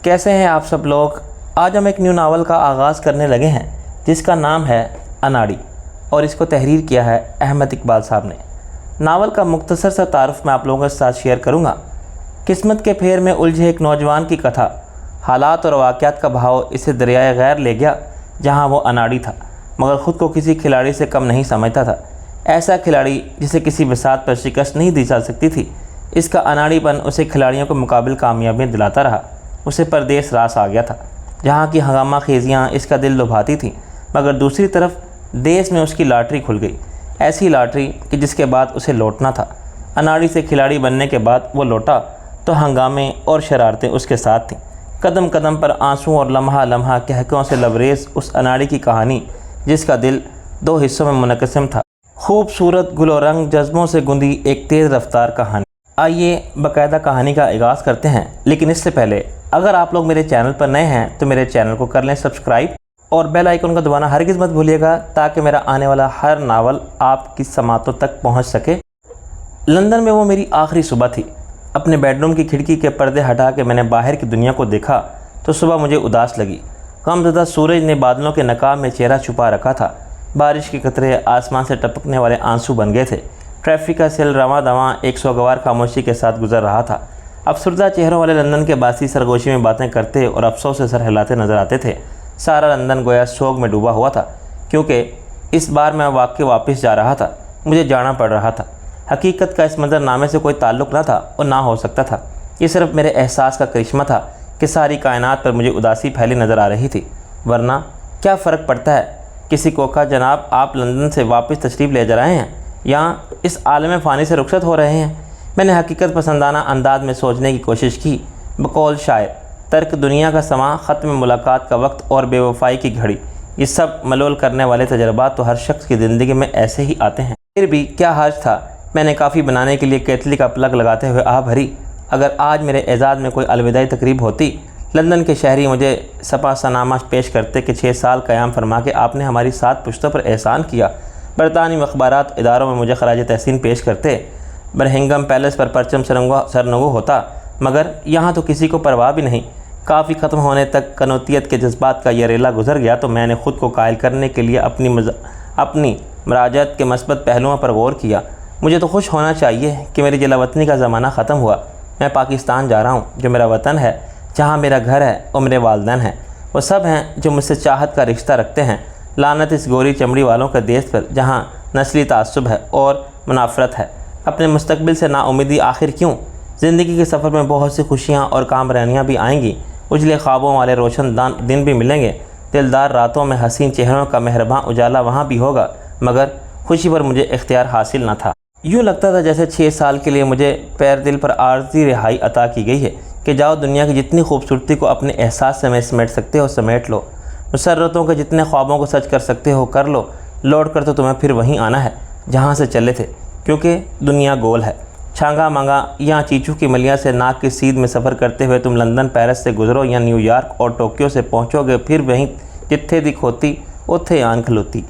کیسے ہیں آپ سب لوگ؟ آج ہم ایک نیو ناول کا آغاز کرنے لگے ہیں جس کا نام ہے اناڑی، اور اس کو تحریر کیا ہے احمد اقبال صاحب نے۔ ناول کا مختصر سا تعارف میں آپ لوگوں کے ساتھ شیئر کروں گا۔ قسمت کے پھیر میں الجھے ایک نوجوان کی کتھا، حالات اور واقعات کا بہاؤ اسے دریائے غیر لے گیا جہاں وہ اناڑی تھا، مگر خود کو کسی کھلاڑی سے کم نہیں سمجھتا تھا۔ ایسا کھلاڑی جسے کسی بساط پر شکست نہیں دی جا سکتی تھی۔ اس کا اناڑی پن اسے کھلاڑیوں کے مقابل کامیابیاں دلاتا رہا۔ اسے پردیس راس آ گیا تھا جہاں کی ہنگامہ خیزیاں اس کا دل لبھاتی تھیں، مگر دوسری طرف دیس میں اس کی لاٹری کھل گئی، ایسی لاٹری کہ جس کے بعد اسے لوٹنا تھا۔ اناڑی سے کھلاڑی بننے کے بعد وہ لوٹا تو ہنگامے اور شرارتیں اس کے ساتھ تھیں۔ قدم قدم پر آنسوں اور لمحہ لمحہ قہقہوں سے لبریز اس اناڑی کی کہانی، جس کا دل دو حصوں میں منقسم تھا۔ خوبصورت گل و رنگ جذبوں سے گندی ایک تیز رفتار کہانی۔ آئیے باقاعدہ کہانی کا آغاز کرتے ہیں، لیکن اس سے پہلے اگر آپ لوگ میرے چینل پر نئے ہیں تو میرے چینل کو کر لیں سبسکرائب اور بیل آئیکن کو دبانا ہرگز مت بھولیے گا تاکہ میرا آنے والا ہر ناول آپ کی سماعتوں تک پہنچ سکے۔ لندن میں وہ میری آخری صبح تھی۔ اپنے بیڈ روم کی کھڑکی کے پردے ہٹا کے میں نے باہر کی دنیا کو دیکھا تو صبح مجھے اداس لگی۔ غمزدہ سورج نے بادلوں کے نقاب میں چہرہ چھپا رکھا تھا۔ بارش کے قطرے آسمان سے ٹپکنے والے آنسو بن گئے تھے۔ ٹریفک کا سیل رواں دواں ایک سوگوار خاموشی کے ساتھ گزر رہا تھا۔ افسردہ چہروں والے لندن کے باسی سرگوشی میں باتیں کرتے اور افسوس سے سر ہلاتے نظر آتے تھے۔ سارا لندن گویا سوگ میں ڈوبا ہوا تھا، کیونکہ اس بار میں واقعی واپس جا رہا تھا۔ مجھے جانا پڑ رہا تھا۔ حقیقت کا اس منظر نامے سے کوئی تعلق نہ تھا اور نہ ہو سکتا تھا۔ یہ صرف میرے احساس کا کرشمہ تھا کہ ساری کائنات پر مجھے اداسی پھیلی نظر آ رہی تھی، ورنہ کیا فرق پڑتا ہے؟ کسی کو کہا جناب آپ لندن سے واپس تشریف لے جا رہے ہیں یا اس عالم فانی سے رخصت ہو رہے ہیں؟ میں نے حقیقت پسندانہ انداز میں سوچنے کی کوشش کی۔ بقول شاعر، ترک دنیا کا سماں، ختم ملاقات کا وقت اور بے وفائی کی گھڑی، یہ سب ملول کرنے والے تجربات تو ہر شخص کی زندگی میں ایسے ہی آتے ہیں۔ پھر بھی کیا حرج تھا؟ میں نے کافی بنانے کے لیے کیتلی کا پلگ لگاتے ہوئے آہ بھری۔ اگر آج میرے اعزاز میں کوئی الوداعی تقریب ہوتی، لندن کے شہری مجھے سپا سنامہ پیش کرتے کہ 6 سال قیام فرما کے آپ نے ہماری 7 پشتوں پر احسان کیا۔ برطانوی اخبارات اداروں میں مجھے خراج تحسین پیش کرتے۔ برہنگم پیلس پر پرچم سرنگو ہوتا، مگر یہاں تو کسی کو پرواہ بھی نہیں۔ کافی ختم ہونے تک قنوتیت کے جذبات کا یہ ریلا گزر گیا تو میں نے خود کو قائل کرنے کے لیے اپنی مراجعت کے مثبت پہلوؤں پر غور کیا۔ مجھے تو خوش ہونا چاہیے کہ میری جلا وطنی کا زمانہ ختم ہوا۔ میں پاکستان جا رہا ہوں، جو میرا وطن ہے، جہاں میرا گھر ہے اور میرے والدین ہیں۔ وہ سب ہیں جو مجھ سے چاہت کا رشتہ رکھتے ہیں۔ لعنت اس گوری چمڑی والوں کے دیس پر جہاں نسلی تعصب ہے اور منافرت ہے۔ اپنے مستقبل سے نا امیدی آخر کیوں؟ زندگی کے سفر میں بہت سی خوشیاں اور کامرانیاں بھی آئیں گی، اجلے خوابوں والے روشن دن بھی ملیں گے، دلدار راتوں میں حسین چہروں کا مہرباں اجالا وہاں بھی ہوگا، مگر خوشی پر مجھے اختیار حاصل نہ تھا۔ یوں لگتا تھا جیسے 6 سال کے لیے مجھے پیر دل پر عارضی رہائی عطا کی گئی ہے کہ جاؤ دنیا کی جتنی خوبصورتی کو اپنے احساس سے سمیٹ سکتے ہو سمیٹ لو، مسرتوں کے جتنے خوابوں کو سچ کر سکتے ہو کر لو، لوٹ کر تو تمہیں پھر وہیں آنا ہے جہاں سے چلے تھے، کیونکہ دنیا گول ہے۔ چھانگا مانگا یا چیچو کی ملیاں سے ناک کی سیدھ میں سفر کرتے ہوئے تم لندن پیرس سے گزرو یا نیو یارک اور ٹوکیو سے پہنچو گے، پھر وہیں جتھے دی کھوتی اتھے آن کھلوتی۔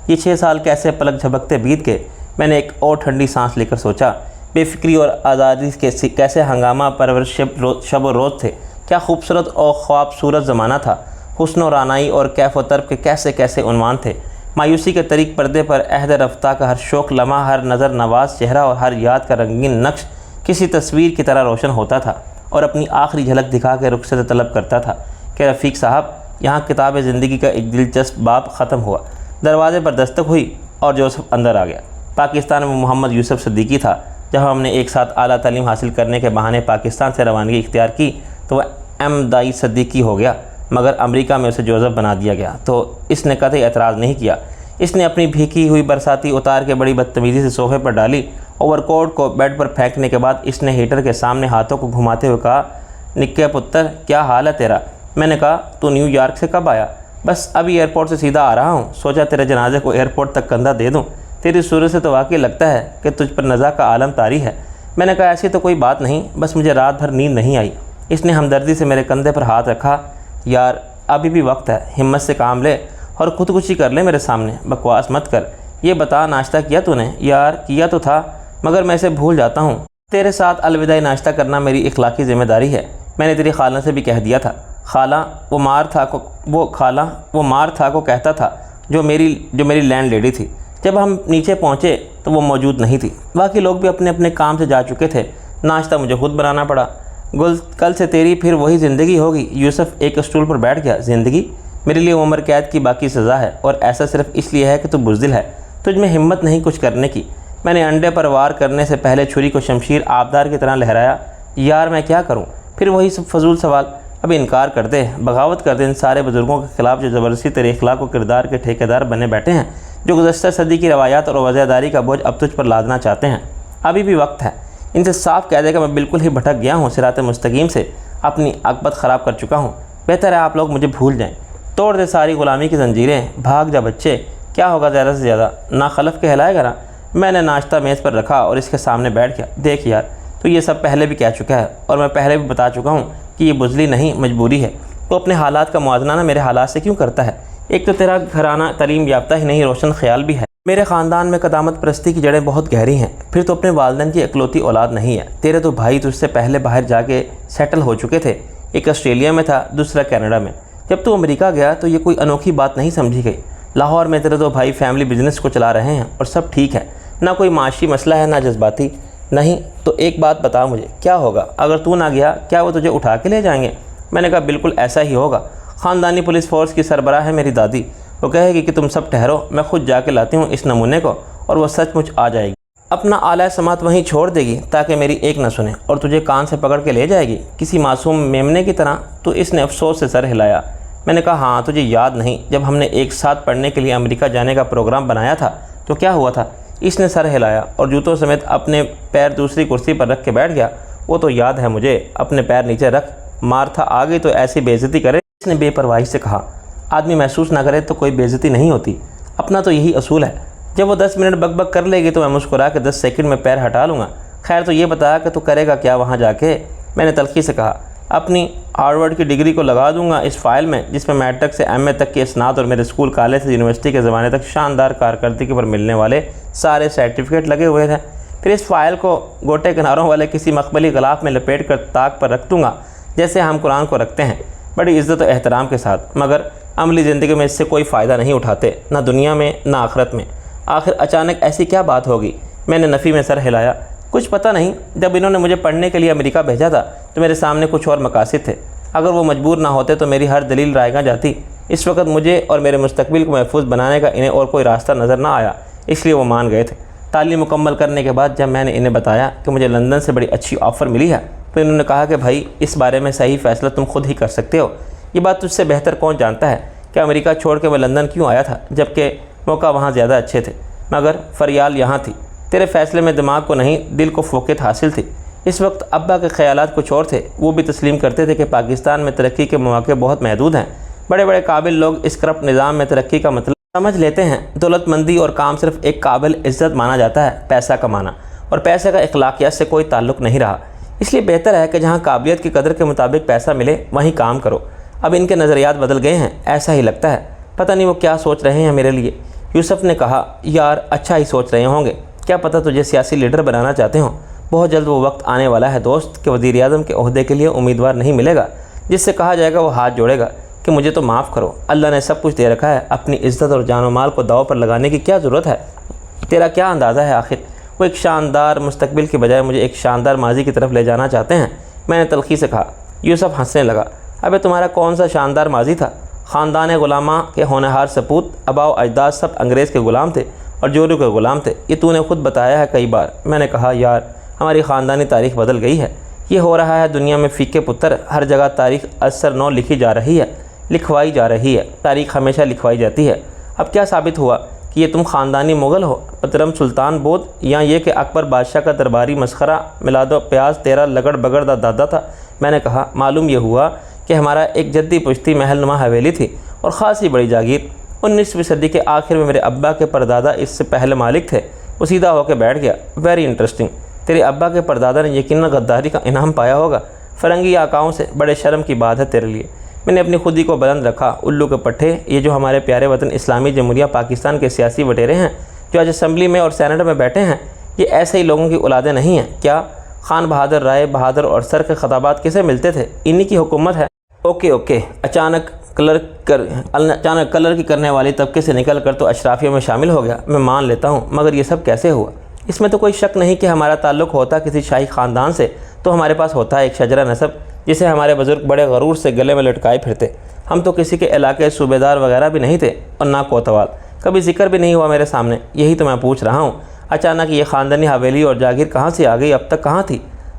یہ 6 سال کیسے پلک جھپکتے بیت گئے۔ میں نے ایک اور ٹھنڈی سانس لے کر سوچا، بے فکری اور آزادی کے کیسے ہنگامہ پرور شب و روز تھے، کیا خوبصورت اور خوابصورت زمانہ تھا۔ حسن و رعنائی اور کیف و طرب کے کیسے کیسے عنوان تھے۔ مایوسی کے طریق پردے پر عہد رفتہ کا ہر شوق لمحہ، ہر نظر نواز چہرہ اور ہر یاد کا رنگین نقش کسی تصویر کی طرح روشن ہوتا تھا اور اپنی آخری جھلک دکھا کے رخصت طلب کرتا تھا کہ رفیق صاحب، یہاں کتاب زندگی کا ایک دلچسپ باب ختم ہوا۔ دروازے پر دستک ہوئی اور جوزف اندر آ گیا۔ پاکستان میں محمد یوسف صدیقی تھا۔ جب ہم نے ایک ساتھ اعلیٰ تعلیم حاصل کرنے کے بہانے پاکستان سے روانگی اختیار کی تو وہ دائی صدیقی ہو گیا، مگر امریکہ میں اسے جوزف بنا دیا گیا تو اس نے قطعی اعتراض نہیں کیا۔ اس نے اپنی بھیکی ہوئی برساتی اتار کے بڑی بدتمیزی سے صوفے پر ڈالی۔ اوور کوٹ کو بیڈ پر پھینکنے کے بعد اس نے ہیٹر کے سامنے ہاتھوں کو گھماتے ہوئے کہا، نکے پتر کیا حال ہے تیرا؟ میں نے کہا تو نیو یارک سے کب آیا؟ بس ابھی ایئرپورٹ سے سیدھا آ رہا ہوں، سوچا تیرے جنازے کو ایئرپورٹ تک کندھا دے دوں۔ تیری صورت سے تو واقعی لگتا ہے کہ تجھ پر نزا کا عالم طاری ہے۔ میں نے کہا ایسی تو کوئی بات نہیں، بس مجھے رات بھر نیند نہیں آئی۔ اس نے ہمدردی سے میرے کندھے پر ہاتھ رکھا۔ یار ابھی بھی وقت ہے، ہمت سے کام لے اور خودکشی کر لے میرے سامنے، بکواس مت کر۔ یہ بتا ناشتہ کیا تو نے؟ یار کیا تو تھا، مگر میں اسے بھول جاتا ہوں۔ تیرے ساتھ الوداعی ناشتہ کرنا میری اخلاقی ذمہ داری ہے، میں نے تیری خالہ سے بھی کہہ دیا تھا۔ خالہ وہ مار تھا کو کہتا تھا جو میری لینڈ لیڈی تھی۔ جب ہم نیچے پہنچے تو وہ موجود نہیں تھی۔ باقی لوگ بھی اپنے اپنے کام سے جا چکے تھے۔ ناشتہ مجھے خود بنانا پڑا۔ گل کل سے تیری پھر وہی زندگی ہوگی۔ یوسف ایک اسٹول پر بیٹھ گیا۔ زندگی میرے لیے عمر قید کی باقی سزا ہے، اور ایسا صرف اس لیے ہے کہ تو بزدل ہے، تجھ میں ہمت نہیں کچھ کرنے کی۔ میں نے انڈے پر وار کرنے سے پہلے چھری کو شمشیر آبدار کی طرح لہرایا۔ یار میں کیا کروں؟ پھر وہی سب فضول سوال۔ اب انکار کر دے، بغاوت کر دے ان سارے بزرگوں کے خلاف جو زبردستی تیرے اخلاق و کردار کے ٹھیکیدار بنے بیٹھے ہیں، جو گزشتہ صدی کی روایات اور وضعداری کا بوجھ اب تجھ پر لادنا چاہتے ہیں۔ ابھی بھی وقت ہے۔ ان سے صاف کہہ دے کہ میں بالکل ہی بھٹک گیا ہوں، صراط مستقیم سے اپنی عاقبت خراب کر چکا ہوں۔ بہتر ہے آپ لوگ مجھے بھول جائیں۔ توڑ دے ساری غلامی کی زنجیریں، بھاگ جا بچے، کیا ہوگا زیادہ سے زیادہ، نا خلف کہلائے گا نا۔ میں نے ناشتہ میز پر رکھا اور اس کے سامنے بیٹھ گیا۔ دیکھ یار، تو یہ سب پہلے بھی کہہ چکا ہے، اور میں پہلے بھی بتا چکا ہوں کہ یہ بزدلی نہیں مجبوری ہے۔ تو اپنے حالات کا موازنہ نہ میرے حالات سے کیوں کرتا ہے؟ ایک تو تیرا گھرانہ تعلیم یافتہ ہی نہیں، روشن خیال بھی ہے۔ میرے خاندان میں قدامت پرستی کی جڑیں بہت گہری ہیں۔ پھر تو اپنے والدین کی اکلوتی اولاد نہیں ہے۔ تیرے تو بھائی تجھ سے پہلے باہر جا کے سیٹل ہو چکے تھے، ایک آسٹریلیا میں تھا، دوسرا کینیڈا میں۔ جب تو امریکہ گیا تو یہ کوئی انوکھی بات نہیں سمجھی گئی۔ لاہور میں تیرے دو بھائی فیملی بزنس کو چلا رہے ہیں اور سب ٹھیک ہے، نہ کوئی معاشی مسئلہ ہے، نہ جذباتی۔ نہیں تو ایک بات بتا مجھے، کیا ہوگا اگر تو نہ گیا؟ کیا وہ تجھے اٹھا کے لے جائیں گے؟ میں نے کہا بالکل ایسا ہی ہوگا۔ خاندانی پولیس فورس کی سربراہ ہے میری دادی، وہ کہے گی کہ تم سب ٹھہرو، میں خود جا کے لاتی ہوں اس نمونے کو، اور وہ سچ مچ آ جائے گی۔ اپنا اعلیٰ سماعت وہیں چھوڑ دے گی تاکہ میری ایک نہ سنے، اور تجھے کان سے پکڑ کے لے جائے گی کسی معصوم میمنے کی طرح۔ تو اس نے افسوس سے سر ہلایا۔ میں نے کہا ہاں، تجھے یاد نہیں جب ہم نے ایک ساتھ پڑھنے کے لیے امریکہ جانے کا پروگرام بنایا تھا تو کیا ہوا تھا؟ اس نے سر ہلایا اور جوتوں سمیت اپنے پیر دوسری کرسی پر رکھ کے بیٹھ گیا۔ وہ تو یاد ہے مجھے، اپنے پیر نیچے رکھ، مارتھا آ گئی تو ایسی بے عزتی کرے۔ اس نے بے پرواہی سے کہا، آدمی محسوس نہ کرے تو کوئی بے عزتی نہیں ہوتی، اپنا تو یہی اصول ہے۔ جب وہ 10 منٹ بک بک کر لے گی تو میں مسکرا کے 10 سیکنڈ میں پیر ہٹا لوں گا۔ خیر تو یہ بتا کہ تو کرے گا کیا وہاں جا کے؟ میں نے تلخی سے کہا، اپنی ہارورڈ کی ڈگری کو لگا دوں گا اس فائل میں جس میں میٹرک سے ایم اے تک کی اسناد اور میرے اسکول کالج سے یونیورسٹی کے زمانے تک شاندار کارکردگی پر ملنے والے سارے سرٹیفکیٹ لگے ہوئے تھے۔ پھر اس فائل کو گوٹے کناروں والے کسی مخملی غلاف میں لپیٹ کر طاق پر رکھ دوں گا جیسے ہم قرآن کو رکھتے ہیں، بڑی عزت و احترام کے ساتھ، مگر عملی زندگی میں اس سے کوئی فائدہ نہیں اٹھاتے، نہ دنیا میں نہ آخرت میں۔ آخر اچانک ایسی کیا بات ہوگی؟ میں نے نفی میں سر ہلایا۔ کچھ پتہ نہیں، جب انہوں نے مجھے پڑھنے کے لیے امریکہ بھیجا تھا تو میرے سامنے کچھ اور مقاصد تھے۔ اگر وہ مجبور نہ ہوتے تو میری ہر دلیل رائیگاں جاتی۔ اس وقت مجھے اور میرے مستقبل کو محفوظ بنانے کا انہیں اور کوئی راستہ نظر نہ آیا، اس لیے وہ مان گئے تھے۔ تعلیم مکمل کرنے کے بعد جب میں نے انہیں بتایا کہ مجھے لندن سے بڑی اچھی آفر ملی ہے تو انہوں نے کہا کہ بھائی اس بارے میں صحیح فیصلہ تم خود ہی کر سکتے ہو، یہ بات تجھ سے بہتر کون جانتا ہے کہ امریکہ چھوڑ کے میں لندن کیوں آیا تھا جبکہ موقع وہاں زیادہ اچھے تھے، مگر فریال یہاں تھی۔ تیرے فیصلے میں دماغ کو نہیں دل کو فوقیت حاصل تھی۔ اس وقت ابا کے خیالات کچھ اور تھے، وہ بھی تسلیم کرتے تھے کہ پاکستان میں ترقی کے مواقع بہت محدود ہیں۔ بڑے بڑے قابل لوگ اس کرپٹ نظام میں ترقی کا مطلب سمجھ لیتے ہیں۔ دولت مندی اور کام صرف ایک قابل عزت مانا جاتا ہے، پیسہ کمانا، اور پیسے کا اخلاقیات سے کوئی تعلق نہیں رہا۔ اس لیے بہتر ہے کہ جہاں قابلیت کی قدر کے مطابق پیسہ ملے وہیں کام کرو۔ اب ان کے نظریات بدل گئے ہیں، ایسا ہی لگتا ہے۔ پتہ نہیں وہ کیا سوچ رہے ہیں میرے لیے۔ یوسف نے کہا، یار اچھا ہی سوچ رہے ہوں گے، کیا پتہ تجھے سیاسی لیڈر بنانا چاہتے ہوں۔ بہت جلد وہ وقت آنے والا ہے دوست کہ وزیر اعظم کے عہدے کے لیے امیدوار نہیں ملے گا جس سے کہا جائے گا وہ ہاتھ جوڑے گا کہ مجھے تو معاف کرو، اللہ نے سب کچھ دے رکھا ہے، اپنی عزت اور جان و مال کو داؤ پر لگانے کی کیا ضرورت ہے؟ تیرا کیا اندازہ ہے آخر؟ وہ ایک شاندار مستقبل کے بجائے مجھے ایک شاندار ماضی کی طرف لے جانا چاہتے ہیں۔ میں نے تلخی سے کہا۔ یوسف ہنسنے لگا۔ ابے تمہارا کون سا شاندار ماضی تھا؟ خاندان غلاماں کے ہونہار سپوت، آبا و اجداد سب انگریز کے غلام تھے اور جورو کے غلام تھے، یہ تو نے خود بتایا ہے کئی بار۔ میں نے کہا، یار ہماری خاندانی تاریخ بدل گئی ہے، یہ ہو رہا ہے دنیا میں فیکے پتر، ہر جگہ تاریخ اثر نو لکھی جا رہی ہے، لکھوائی جا رہی ہے، تاریخ ہمیشہ لکھوائی جاتی ہے۔ اب کیا ثابت ہوا کہ یہ تم خاندانی مغل ہو، پترم سلطان بود، یا یہ کہ اکبر بادشاہ کا درباری مسخرہ میلاد و پیاز تیرا لگڑ بگڑ دا دادا تھا؟ میں نے کہا، معلوم یہ ہوا کہ ہمارا ایک جدی پشتی محل نما حویلی تھی اور خاصی بڑی جاگیر۔ 19ویں صدی کے آخر میں میرے ابا کے پردادا اس سے پہلے مالک تھے۔ وہ سیدھا ہو کے بیٹھ گیا۔ ویری انٹرسٹنگ، تیرے ابا کے پردادا نے یقیناً غداری کا انعام پایا ہوگا، فرنگی آقاؤں سے، بڑے شرم کی بات ہے تیرے لیے۔ میں نے اپنی خودی کو بلند رکھا۔ الو کے پٹھے، یہ جو ہمارے پیارے وطن اسلامی جمہوریہ پاکستان کے سیاسی وٹیرے ہیں جو آج اسمبلی میں اور سینٹ میں بیٹھے ہیں، یہ ایسے ہی لوگوں کی اولادیں نہیں ہیں کیا؟ خان بہادر، رائے بہادر اور سر کے خطابات کسے ملتے تھے؟ انہی کی حکومت ہے۔ اوکے اچانک کلر کی کرنے والی طبقے سے نکل کر تو اشرافیہ میں شامل ہو گیا، میں مان لیتا ہوں، مگر یہ سب کیسے ہوا؟ اس میں تو کوئی شک نہیں کہ ہمارا تعلق ہوتا کسی شاہی خاندان سے تو ہمارے پاس ہوتا ہے ایک شجرہ نسب جسے ہمارے بزرگ بڑے غرور سے گلے میں لٹکائے پھرتے۔ ہم تو کسی کے علاقے صوبیدار وغیرہ بھی نہیں تھے اور نہ کوتوال، کبھی ذکر بھی نہیں ہوا میرے سامنے، یہی تو میں پوچھ رہا ہوں۔ اچانک یہ خاندانی حویلی اور جاگیر کہاں سے آ گئی؟ اب تک کہاں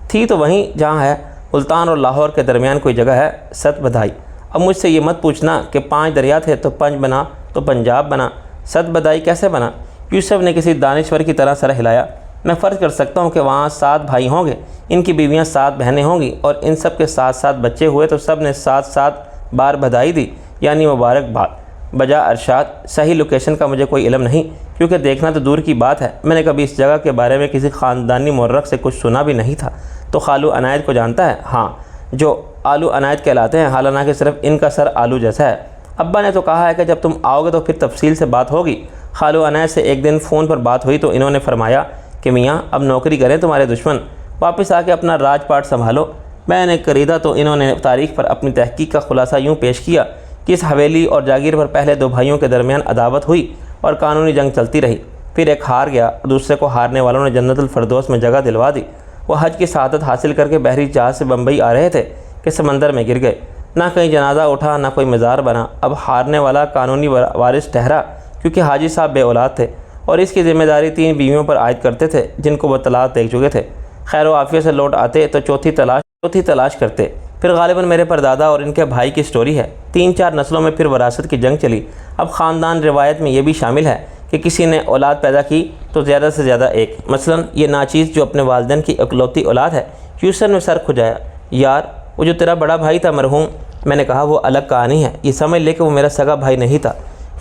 تھی تو وہیں جہاں ہے، ملتان اور لاہور کے درمیان کوئی جگہ ہے، ست بدھائی۔ اب مجھ سے یہ مت پوچھنا کہ 5 دریا تھے تو 5 بنا تو پنجاب بنا، ست بدھائی کیسے بنا؟ یوسف نے کسی دانشور کی طرح سر ہلایا۔ میں فرض کر سکتا ہوں کہ وہاں 7 بھائی ہوں گے، ان کی بیویاں 7 بہنیں ہوں گی اور ان سب کے 7 بچے ہوئے تو سب نے 7 بار بدھائی دی، یعنی مبارکباد۔ بجا ارشاد، صحیح لوکیشن کا مجھے کوئی علم نہیں، کیونکہ دیکھنا تو دور کی بات ہے، میں نے کبھی اس جگہ کے بارے میں کسی خاندانی مورخ سے کچھ سنا بھی نہیں تھا۔ تو خالو عنایت کو جانتا ہے؟ ہاں، جو آلو عنایت کہلاتے ہیں، حالانکہ صرف ان کا سر آلو جیسا ہے۔ ابا نے تو کہا ہے کہ جب تم آؤ گے تو پھر تفصیل سے بات ہوگی۔ خالو عنایت سے ایک دن فون پر بات ہوئی تو انہوں نے فرمایا کہ میاں اب نوکری کریں تمہارے دشمن، واپس آ کے اپنا راج پاٹ سنبھالو۔ میں نے خریدا تو انہوں نے تاریخ پر اپنی تحقیق کا خلاصہ یوں پیش کیا کہ اس حویلی اور جاگیر پر پہلے 2 بھائیوں کے درمیان عداوت ہوئی اور قانونی جنگ چلتی رہی، پھر ایک ہار گیا اور دوسرے کو ہارنے والوں نے جنت الفردوس میں جگہ دلوا دی۔ وہ حج کی سعادت حاصل کر کے بحری جہاز سے بمبئی آ رہے تھے کہ سمندر میں گر گئے، نہ کہیں جنازہ اٹھا نہ کوئی مزار بنا۔ اب ہارنے والا قانونی وارث ٹھہرا کیونکہ حاجی صاحب بے اولاد تھے اور اس کی ذمہ داری 3 بیویوں پر عائد کرتے تھے جن کو وہ طلاق دے چکے تھے۔ خیر و عافیت سے لوٹ آتے تو چوتھی تلاش کرتے۔ پھر غالباً میرے پردادا اور ان کے بھائی کی سٹوری ہے، 3-4 نسلوں میں پھر وراثت کی جنگ چلی۔ اب خاندان روایت میں یہ بھی شامل ہے کہ کسی نے اولاد پیدا کی تو زیادہ سے زیادہ ایک، مثلاً یہ ناچیز جو اپنے والدین کی اکلوتی اولاد ہے۔ یوسف نے سر کھجایا۔ یار وہ جو تیرا بڑا بھائی تھا مرحوم، میں نے کہا وہ الگ کہانی ہے، یہ سمجھ لے کہ وہ میرا سگا بھائی نہیں تھا۔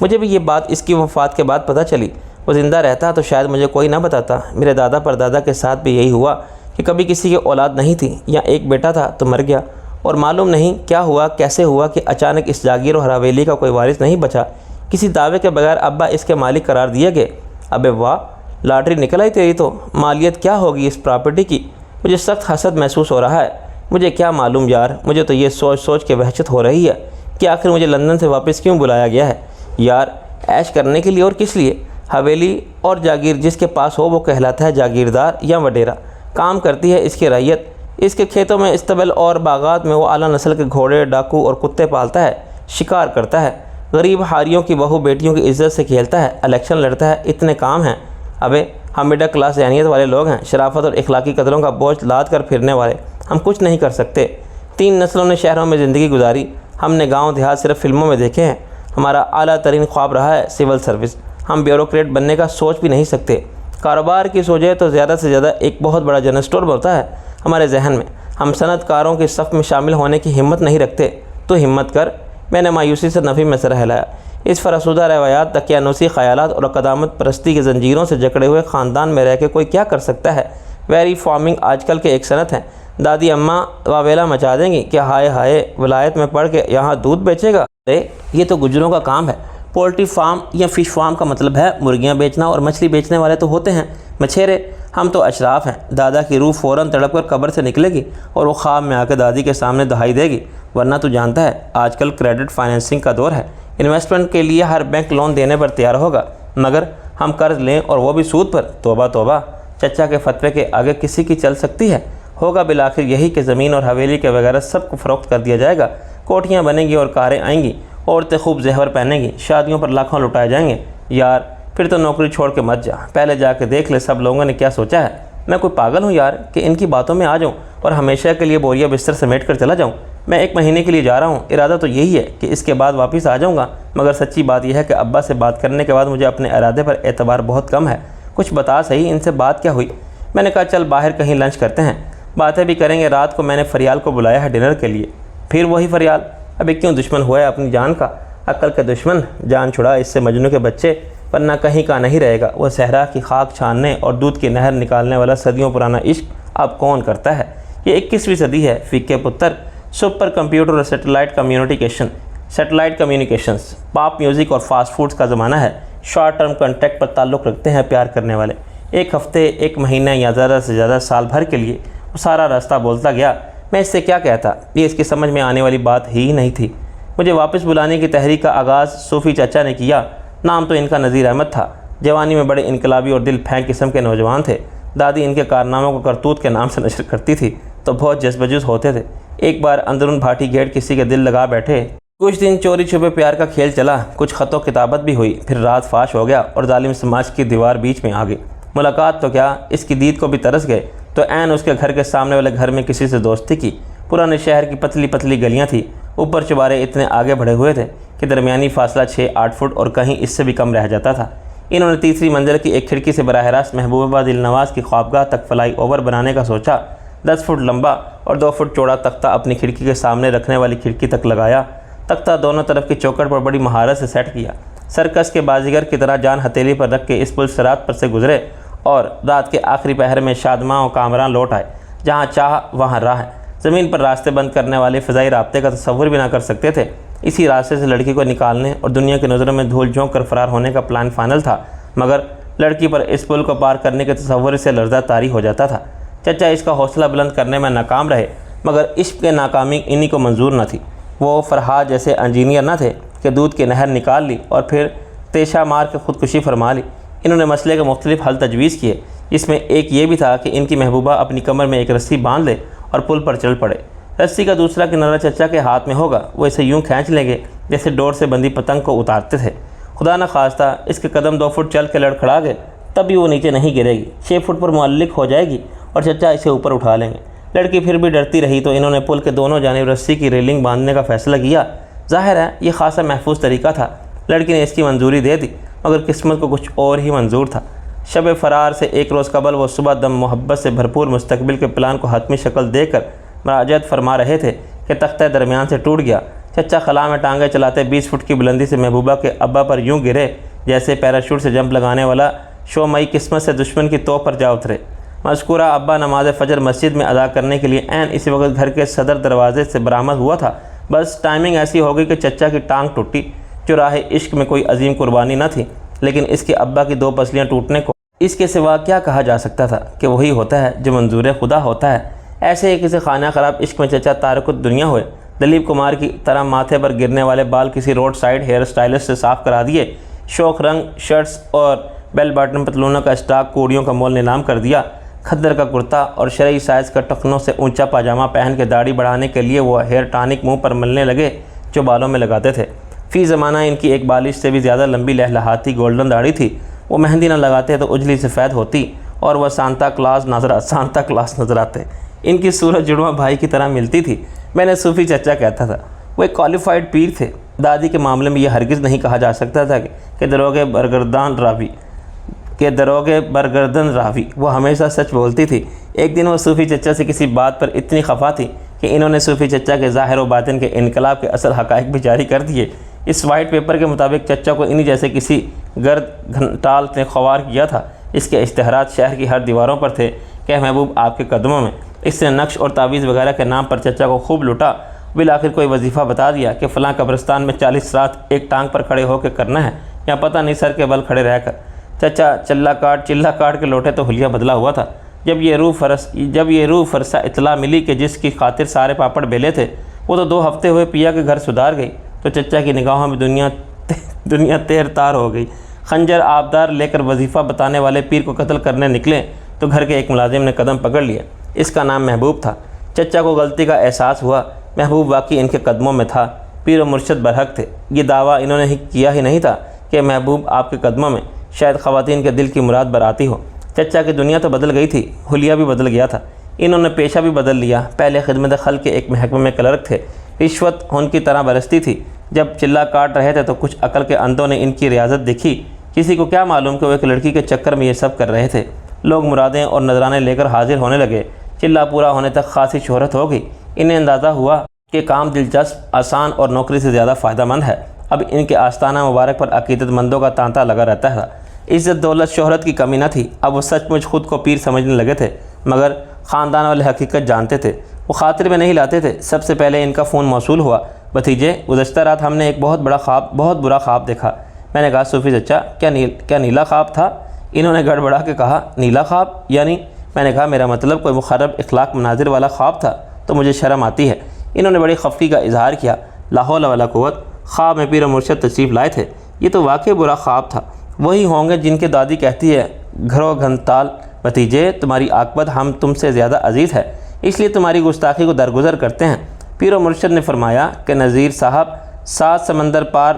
مجھے بھی یہ بات اس کی وفات کے بعد پتہ چلی۔ وہ زندہ رہتا تو شاید مجھے کوئی نہ بتاتا۔ میرے دادا پردادا کے ساتھ بھی یہی ہوا کہ کبھی کسی کی اولاد نہیں تھی یا ایک بیٹا تھا تو مر گیا، اور معلوم نہیں کیا ہوا کیسے ہوا کہ اچانک اس جاگیر و حویلی کا کوئی وارث نہیں بچا۔ کسی دعوے کے بغیر ابا اس کے مالک قرار دیے گئے۔ ابے واہ، لاٹری نکل آئی تیری تو۔ مالیت کیا ہوگی اس پراپرٹی کی؟ مجھے سخت حسد محسوس ہو رہا ہے۔ مجھے کیا معلوم یار، مجھے تو یہ سوچ کے وحشت ہو رہی ہے کہ آخر مجھے لندن سے واپس کیوں بلایا گیا ہے؟ یار عیش کرنے کے لیے اور کس لیے؟ حویلی اور جاگیر جس کے پاس ہو وہ کہلاتا ہے جاگیردار یا وڈیرا۔ کام کرتی ہے اس کی رعیت، اس کے کھیتوں میں، استبل اور باغات میں وہ اعلیٰ نسل کے گھوڑے، ڈاکو اور کتے پالتا ہے، شکار کرتا ہے، غریب حاریوں کی بہو بیٹیوں کی عزت سے کھیلتا ہے، الیکشن لڑتا ہے۔ اتنے کام ہیں۔ ابے ہم مڈل کلاس ذہنیت والے لوگ ہیں، شرافت اور اخلاقی قدروں کا بوجھ لاد کر پھرنے والے، ہم کچھ نہیں کر سکتے۔ 3 نسلوں نے شہروں میں زندگی گزاری، ہم نے گاؤں دیہات صرف فلموں میں دیکھے ہیں۔ ہمارا اعلیٰ ترین خواب رہا ہے سول سروس، ہم بیوروکریٹ بننے کا سوچ بھی نہیں سکتے۔ کاروبار کی سوچے تو زیادہ سے زیادہ ایک بہت بڑا جنرل اسٹور ہوتا ہے ہمارے ذہن میں، ہم صنعت کاروں کی صف میں شامل ہونے کی ہمت نہیں رکھتے۔ تو ہمت کر۔ میں نے مایوسی سے نفی میں سر ہلایا۔ اس فرسودہ روایات، تقیانوسی خیالات اور قدامت پرستی کی زنجیروں سے جکڑے ہوئے خاندان میں رہ کے کوئی کیا کر سکتا ہے؟ ویری فارمنگ آج کل کے ایک صنعت ہے۔ دادی اماں واویلا مچا دیں گی کہ ہائے ہائے ولایت میں پڑھ کے یہاں دودھ بیچے گا۔ یہ تو گجروں کا کام ہے۔ پولٹری فارم یا فش فارم کا مطلب ہے مرغیاں بیچنا، اور مچھلی بیچنے والے تو ہوتے ہیں مچھیرے۔ ہم تو اشراف ہیں۔ دادا کی روح فوراً تڑپ کر قبر سے نکلے گی اور وہ خواب میں آ کے دادی کے سامنے دہائی دے گی، ورنہ تو جانتا ہے آج کل کریڈٹ فائنینسنگ کا دور ہے، انویسٹمنٹ کے لیے ہر بینک لون دینے پر تیار ہوگا، مگر ہم قرض لیں اور وہ بھی سود پر؟ توبہ توبہ، چچا کے فتوے کے آگے کسی کی چل سکتی ہے؟ ہوگا بالآخر یہی کہ زمین اور حویلی کے وغیرہ سب کو فروخت کر دیا جائے گا، کوٹھیاں بنیں گی اور کاریں آئیں گی، عورتیں خوب زیور پہنیں گی، شادیوں پر لاکھوں لٹائے جائیں گے۔ یار پھر تو نوکری چھوڑ کے مت جا، پہلے جا کے دیکھ لے سب لوگوں نے کیا سوچا ہے۔ میں کوئی پاگل ہوں یار کہ ان کی باتوں میں آ جاؤں اور ہمیشہ کے لیے بوریا بستر سمیٹ کر چلا جاؤں؟ میں 1 مہینے کے لیے جا رہا ہوں، ارادہ تو یہی ہے کہ اس کے بعد واپس آ جاؤں گا، مگر سچی بات یہ ہے کہ ابا سے بات کرنے کے بعد مجھے اپنے ارادے پر اعتبار بہت کم ہے۔ کچھ بتا صحیح، ان سے بات کیا ہوئی؟ میں نے کہا چل باہر کہیں لنچ کرتے ہیں، باتیں بھی کریں گے۔ رات کو میں نے فریال کو بلایا ہے ڈنر کے لیے۔ پھر وہی فریال؟ ابھی کیوں دشمن ہوا ہے اپنی جان کا؟ عقل کے دشمن، جان چھڑا اس سے مجنوں کے بچے، ورنہ کہیں کا نہیں رہے گا۔ وہ صحرا کی خاک چھاننے اور دودھ کی نہر نکالنے والا صدیوں پرانا عشق اب کون کرتا ہے؟ یہ 21ویں صدی ہے فیکے پتر۔ سپر کمپیوٹر اور سیٹلائٹ کمیونیکیشنز، پاپ میوزک اور فاسٹ فوڈز کا زمانہ ہے۔ شارٹ ٹرم کانٹیکٹ پر تعلق رکھتے ہیں پیار کرنے والے، 1 ہفتے، 1 مہینہ یا زیادہ سے زیادہ سال بھر کے لیے۔ وہ سارا راستہ بولتا گیا، میں اس سے کیا کہتا، یہ اس کی سمجھ میں آنے والی بات ہی نہیں تھی۔ مجھے واپس بلانے کی تحریک کا آغاز صوفی چچا نے کیا۔ نام تو ان کا نذیر احمد تھا۔ جوانی میں بڑے انقلابی اور دل پھینک قسم کے نوجوان تھے۔ دادی ان کے کارناموں کو کرتوت کے نام سے نشر کرتی تھی تو بہت جذبجوز ہوتے تھے۔ ایک بار اندرون بھاٹی گیٹ کسی کے دل لگا بیٹھے۔ کچھ دن چوری چھپے پیار کا کھیل چلا، کچھ خط و کتابت بھی ہوئی، پھر رات فاش ہو گیا اور ظالم سماج کی دیوار بیچ میں آ گئی۔ ملاقات تو کیا، اس کی دید کو بھی ترس گئے تو عین اس کے گھر کے سامنے والے گھر میں کسی سے دوستی کی۔ پرانے شہر کی پتلی پتلی گلیاں تھیں، اوپر چوبارے اتنے آگے بڑھے ہوئے تھے کہ درمیانی فاصلہ 6-8 فٹ اور کہیں اس سے بھی کم رہ جاتا تھا۔ انہوں نے تیسری منزل کی ایک کھڑکی سے براہ راست محبوبہ دل نواز کی خوابگاہ تک فلائی اوور بنانے کا سوچا۔ 10 فٹ لمبا اور 2 فٹ چوڑا تختہ اپنی کھڑکی کے سامنے رکھنے والی کھڑکی تک لگایا۔ تختہ دونوں طرف کی چوکٹ پر بڑی مہارت سے سیٹ کیا۔ سرکس کے بازیگر کی طرح جان ہتھیلی پر رکھ کے اس پل صراط پر سے گزرے اور رات کے آخری پہر میں شادماں و کامراں لوٹ آئے۔ جہاں چاہ وہاں راہ۔ زمین پر راستے بند کرنے والے فضائی رابطے کا تصور بھی نہ کر سکتے تھے۔ اسی راستے سے لڑکی کو نکالنے اور دنیا کی نظروں میں دھول جھونک کر فرار ہونے کا پلان فائنل تھا، مگر لڑکی پر اس پل کو پار کرنے کے تصور سے لرزہ طاری ہو جاتا تھا۔ چچا اس کا حوصلہ بلند کرنے میں ناکام رہے، مگر عشق کے ناکامی انہی کو منظور نہ تھی۔ وہ فرحاد جیسے انجینئر نہ تھے کہ دودھ کی نہر نکال لی اور پھر تیشہ مار کے خودکشی فرما لی۔ انہوں نے مسئلے کے مختلف حل تجویز کیے، جس میں ایک یہ بھی تھا کہ ان کی محبوبہ اپنی کمر میں ایک رسی باندھ لے اور پل پر چل پڑے۔ رسی کا دوسرا کنارہ چچا کے ہاتھ میں ہوگا، وہ اسے یوں کھینچ لیں گے جیسے ڈور سے بندھی پتنگ کو اتارتے تھے۔ خدا نہ خواستہ اس کے قدم 2 فٹ چل کے لڑکھڑا گئے، تب بھی وہ نیچے نہیں گرے گی، 6 فٹ پر معلق ہو جائے گی اور چچا اسے اوپر اٹھا لیں گے۔ لڑکی پھر بھی ڈرتی رہی تو انہوں نے پل کے دونوں جانب رسی کی ریلنگ باندھنے کا فیصلہ کیا۔ ظاہر ہے یہ خاصا محفوظ طریقہ تھا۔ لڑکی نے اس کی منظوری دے دی، مگر قسمت کو کچھ اور ہی منظور تھا۔ شب فرار سے 1 روز قبل وہ صبح دم محبت سے بھرپور مستقبل کے پلان کو حتمی شکل دے کر مراجعت فرما رہے تھے کہ تختہ درمیان سے ٹوٹ گیا۔ چچا خلا میں ٹانگیں چلاتے 20 فٹ کی بلندی سے محبوبہ کے ابا پر یوں گرے جیسے پیراشوٹ سے جمپ لگانے والا شومئی قسمت سے دشمن کی توپ پر جا اترے۔ مذکورہ ابا نماز فجر مسجد میں ادا کرنے کے لیے عین اسی وقت گھر کے صدر دروازے سے برآمد ہوا تھا۔ بس ٹائمنگ ایسی ہو گئی کہ چچا کی ٹانگ ٹوٹی، جو راہ عشق میں کوئی عظیم قربانی نہ تھی، لیکن اس کے ابا کی 2 پسلیاں ٹوٹنے کو اس کے سوا کیا کہا جا سکتا تھا کہ وہی ہوتا ہے جو منظور خدا ہوتا ہے۔ ایسے ہی کسی خانہ خراب عشق میں چچا تارک الدنیا ہوئے۔ دلیپ کمار کی طرح ماتھے پر گرنے والے بال کسی روڈ سائڈ ہیئر سٹائلسٹ سے صاف کرا دیے، شوق رنگ شرٹس اور بیل باٹم پتلونوں کا اسٹاک کوڑیوں کا مول نیلام کر دیا، کھدر کا کرتا اور شرعی سائز کا ٹخنوں سے اونچا پاجامہ پہن کے داڑھی بڑھانے کے لیے وہ ہیئر ٹانک منہ پر ملنے لگے جو بالوں میں لگاتے تھے۔ فی زمانہ ان کی ایک بالش سے بھی زیادہ لمبی لہلہاتی گولڈن داڑھی تھی۔ وہ مہندی نہ لگاتے تو اجلی سفید ہوتی اور وہ سانتا کلاس نظر آتے۔ ان کی صورت جڑواں بھائی کی طرح ملتی تھی۔ میں نے صوفی چچا کہتا تھا۔ وہ ایک کوالیفائڈ پیر تھے۔ دادی کے معاملے میں یہ ہرگز نہیں کہا جا سکتا تھا کہ دروغے برگردن راوی، وہ ہمیشہ سچ بولتی تھی۔ ایک دن وہ صوفی چچا سے کسی بات پر اتنی خفا تھی کہ انہوں نے صوفی چچا کے ظاہر و باطن کے انقلاب کے اصل حقائق بھی جاری کر دیے۔ اس وائٹ پیپر کے مطابق چچا کو انہی جیسے کسی گرد گھنٹال نے خوار کیا تھا۔ اس کے اشتہارات شہر کی ہر دیواروں پر تھے کہ محبوب آپ کے قدموں میں۔ اس نے نقش اور تعویذ وغیرہ کے نام پر چچا کو خوب لوٹا۔ بالآخر کوئی وظیفہ بتا دیا کہ فلاں قبرستان میں 40 رات ایک ٹانگ پر کھڑے ہو کے کرنا ہے، یا پتہ نہیں سر کے بل کھڑے رہ کر۔ چچا چلہ کاٹ کے لوٹے تو حلیہ بدلا ہوا تھا۔ جب یہ روح فرسا اطلاع ملی کہ جس کی خاطر سارے پاپڑ بیلے تھے وہ تو 2 ہفتے ہوئے پیا کے گھر سدھار گئی، تو چچا کی نگاہوں میں دنیا تیر تار ہو گئی۔ خنجر آبدار لے کر وظیفہ بتانے والے پیر کو قتل کرنے نکلے تو گھر کے ایک ملازم نے قدم پکڑ لیا۔ اس کا نام محبوب تھا۔ چچا کو غلطی کا احساس ہوا۔ محبوب واقعی ان کے قدموں میں تھا۔ پیر و مرشد برحق تھے۔ یہ دعویٰ انہوں نے کیا ہی نہیں تھا کہ محبوب آپ کے قدموں میں، شاید خواتین کے دل کی مراد براتی ہو۔ چچا کی دنیا تو بدل گئی تھی، حلیہ بھی بدل گیا تھا۔ انہوں نے پیشہ بھی بدل لیا۔ پہلے خدمت خلق کے ایک محکمے میں کلرک تھے۔ رشوت ان کی طرح برستی تھی۔ جب چلہ کاٹ رہے تھے تو کچھ عقل کے اندھوں نے ان کی ریاضت دیکھی۔ کسی کو کیا معلوم کہ وہ ایک لڑکی کے چکر میں یہ سب کر رہے تھے۔ لوگ مرادیں اور نذرانے لے کر حاضر ہونے لگے۔ چلہ پورا ہونے تک خاصی شہرت ہو گئی۔ انہیں اندازہ ہوا کہ کام دلچسپ، آسان اور نوکری سے زیادہ فائدہ مند ہے۔ اب ان کے آستانہ مبارک پر عقیدت مندوں کا تانتا لگا رہتا تھا۔ عزت دولت شہرت کی کمی نہ تھی۔ اب وہ سچ مچ خود کو پیر سمجھنے لگے تھے، مگر خاندان والے حقیقت جانتے تھے۔ وہ خاطر میں نہیں لاتے تھے۔ سب سے پہلے ان کا فون موصول ہوا۔ بھتیجے، گزشتہ رات ہم نے ایک بہت برا خواب دیکھا۔ میں نے کہا صوفی چچا، کیا نیلا خواب تھا؟ انہوں نے گڑبڑا کے کہا نیلا خواب یعنی؟ میں نے کہا میرا مطلب کوئی مخرب اخلاق مناظر والا خواب تھا تو مجھے شرم آتی ہے۔ انہوں نے بڑی خفگی کا اظہار کیا۔ لا حول ولا قوت، خواب میں پیر و مرشد تشریف لائے تھے؟ یہ تو واقعی برا خواب تھا۔ وہی ہوں گے جن کے دادی کہتی ہے، گھرو گھنتال بھتیجے، تمہاری عاقبت ہم تم سے زیادہ عزیز ہے، اس لیے تمہاری گستاخی کو درگزر کرتے ہیں۔ پیر و مرشد نے فرمایا کہ نذیر صاحب، 7 سمندر پار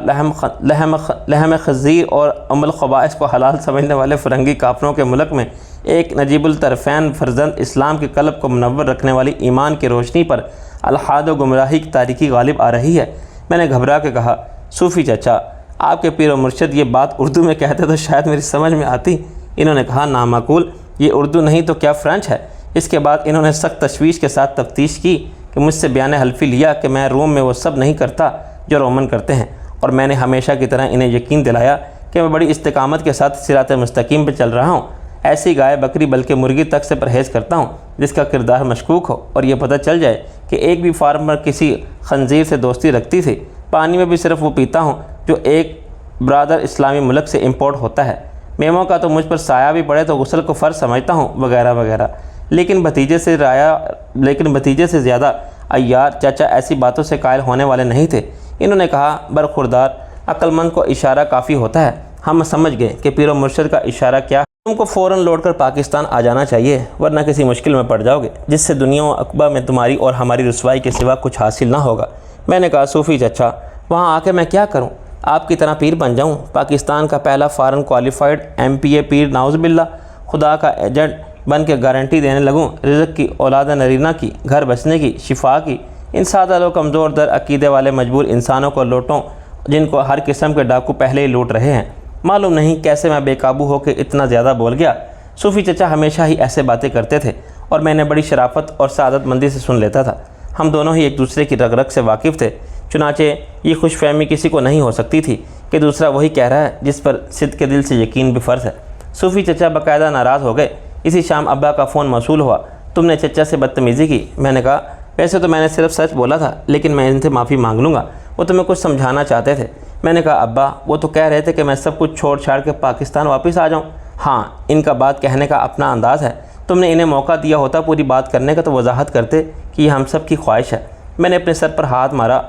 لحم خنزیر اور ام الخبائث کو حلال سمجھنے والے فرنگی کافروں کے ملک میں ایک نجیب الطرفین فرزند اسلام کے قلب کو منور رکھنے والی ایمان کی روشنی پر الحاد و گمراہی کی تاریکی غالب آ رہی ہے۔ میں نے گھبرا کے کہا، صوفی چچا، آپ کے پیر و مرشد یہ بات اردو میں کہتے تو شاید میری سمجھ میں آتی۔ انہوں نے کہا، نامعقول، یہ اردو نہیں تو کیا فرینچ ہے؟ اس کے بعد انہوں نے سخت تشویش کے ساتھ تفتیش کی کہ مجھ سے بیان حلفی لیا کہ میں روم میں وہ سب نہیں کرتا جو رومن کرتے ہیں، اور میں نے ہمیشہ کی طرح انہیں یقین دلایا کہ میں بڑی استقامت کے ساتھ صراط مستقیم پہ چل رہا ہوں۔ ایسی گائے بکری بلکہ مرغی تک سے پرہیز کرتا ہوں جس کا کردار مشکوک ہو، اور یہ پتہ چل جائے کہ ایک بھی فارمر کسی خنزیر سے دوستی رکھتی تھی۔ پانی میں بھی صرف وہ پیتا ہوں جو ایک برادر اسلامی ملک سے امپورٹ ہوتا ہے۔ میموں کا تو مجھ پر سایہ بھی پڑے تو غسل کو فرض سمجھتا ہوں، وغیرہ وغیرہ۔ لیکن بھتیجے سے زیادہ عیار چچا ایسی باتوں سے قائل ہونے والے نہیں تھے۔ انہوں نے کہا، برخوردار عقل مند کو اشارہ کافی ہوتا ہے۔ ہم سمجھ گئے کہ پیر و مرشد کا اشارہ کیا ہے۔ تم کو فوراً لوٹ کر پاکستان آ جانا چاہیے، ورنہ کسی مشکل میں پڑ جاؤ گے جس سے دنیا و عقبہ میں تمہاری اور ہماری رسوائی کے سوا کچھ حاصل نہ ہوگا۔ میں نے کہا، صوفی چچا، وہاں آ کے میں کیا کروں؟ آپ کی طرح پیر بن جاؤں؟ پاکستان کا پہلا فارن کوالیفائڈ MPA پیر، نعوذ باللہ، خدا کا ایجنٹ بن کے گارنٹی دینے لگوں رزق کی، اولاد نرینہ کی، گھر بچنے کی، شفا کی؟ ان سادہ لو کمزور در عقیدے والے مجبور انسانوں کو لوٹوں جن کو ہر قسم کے ڈاکو پہلے ہی لوٹ رہے ہیں۔ معلوم نہیں کیسے میں بے قابو ہو کے اتنا زیادہ بول گیا۔ صوفی چچا ہمیشہ ہی ایسے باتیں کرتے تھے اور میں نے بڑی شرافت اور سعادت مندی سے سن لیتا تھا۔ ہم دونوں ہی ایک دوسرے کی رگ رگ سے واقف تھے، چنانچہ یہ خوش فہمی کسی کو نہیں ہو سکتی تھی کہ دوسرا وہی کہہ رہا ہے جس پر صدق کے دل سے یقین بھی فرض ہے۔ صوفی چچا باقاعدہ ناراض ہو گئے۔ اسی شام ابا کا فون موصول ہوا۔ تم نے چچا سے بدتمیزی کی؟ میں نے کہا، ویسے تو میں نے صرف سچ بولا تھا، لیکن میں ان سے معافی مانگ لوں گا، وہ تمہیں کچھ سمجھانا چاہتے تھے۔ میں نے کہا، ابا، وہ تو کہہ رہے تھے کہ میں سب کچھ چھوڑ چھاڑ کے پاکستان واپس آ جاؤں۔ ہاں، ان کا بات کہنے کا اپنا انداز ہے۔ تم نے انہیں موقع دیا ہوتا پوری بات کرنے کا تو وضاحت کرتے کہ یہ ہم سب کی خواہش ہے۔ میں نے اپنے سر پر ہاتھ مارا۔